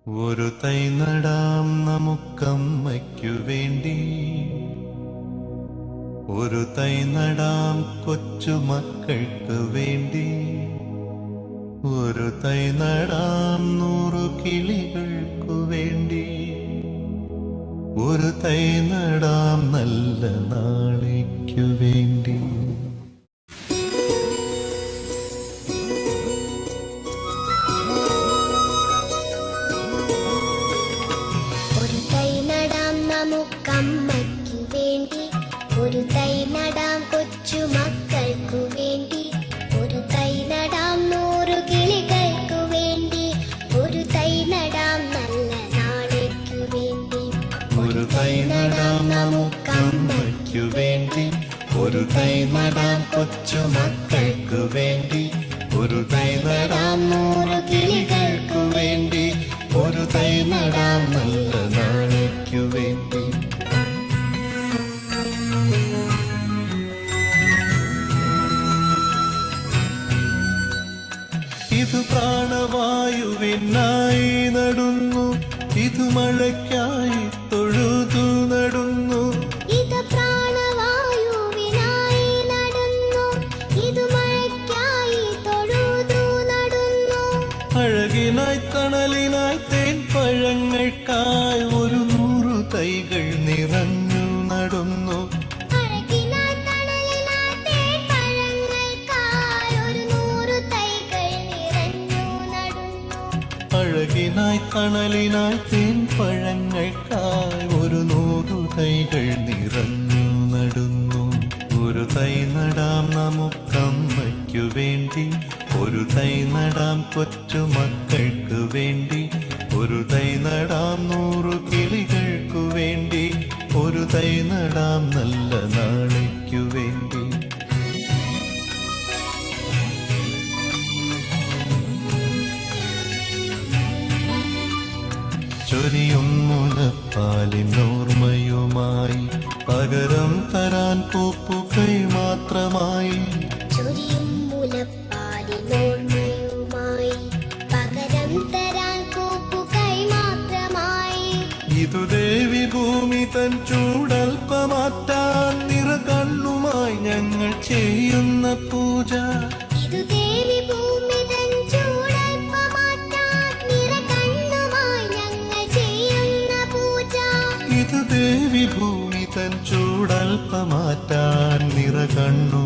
ഒരു തൈ നടാം നമുക്കമ്മയ്ക്കു വേണ്ടി, ഒരു തൈ നടാം കൊച്ചുമക്കൾക്ക് വേണ്ടി, ഒരു തൈ നടാം 100 കിളികൾക്കു വേണ്ടി, ഒരു തൈ നടാം നല്ല നാളേക്കു വേണ്ടി. നമുക്കമ്മയ്ക്കു വേണ്ടി, ഒരു തൈ നടാം കൊച്ചുമക്കൾക്കു വേണ്ടി, ഒരു തൈ നടാം 100 കിളികൾക്കു വേണ്ടി, ഒരു തൈ നടാം നല്ല നാളേക്കു വേണ്ടി. ഒരു തൈ നടാം നമുക്കമ്മയ്ക്കു വേണ്ടി, ഒരു തൈ നടാം കൊച്ചുമക്കൾക്കു വേണ്ടി, ഒരു തൈ നടാം 100 കിളികൾക്കു വേണ്ടി, ഒരു തൈ നടാം നല്ല നാളേക്കു വേണ്ടി. ഇത് പ്രാണവായുവിനായി നടുന്നു, ഇത് മഴയ്ക്കായി തൊഴുതു നടുന്നു, ഇത് പ്രാണവായുവിനായി നടുന്നു, ഇത് മഴയ്ക്കായി തൊഴുതു നടുന്നു. അഴകിനായി തണലിനായി തേൻ പഴങ്ങൾക്കായി 100 തൈകൾ നിറഞ്ഞു നടുന്നു, അഴകിനായി തണലിനായി തേൻ പഴങ്ങൾക്കായി 100 തൈകൾ നിറഞ്ഞു നടുന്നു. ഒരു തൈ നടാം നമുക്കമ്മയ്ക്കു വേണ്ടി, ഒരു തൈ നടാം കൊച്ചുമക്കൾക്ക് വേണ്ടി, ഒരു തൈ നടാം 100 കിളികൾക്കു വേണ്ടി, ഒരു തൈ നടാം നല്ല നാളേക്കു വേണ്ടി. ചൊരിയും മുലപ്പാലിനോർമ്മയുമായി, പകരം തരാൻ പൂപ്പുകൈ മാത്രമായി, ചൊരിയും മുലപ്പാലിനോർമ്മയുമായി, പകരം തരാൻ പൂപ്പുകൈ മാത്രമായി. ഇതു ദേവി ഭൂമി തൻ ചൂടൽപ്പമാറ്റാൻ നിറകണ്ണുമായി ഞങ്ങൾ ചെയ്യുന്ന പൂജ, ഇതു ദേവി ഭൂമി തൻ ചൂടൽപ്പമാറ്റാൻ നിറകണ്ണുമായി ഞങ്ങൾ ചെയ്യുന്ന പൂജ, ഇത് ദേവി ഭൂമി തൻ ചൂടൽപ്പമാറ്റാൻ നിറകണ്ണു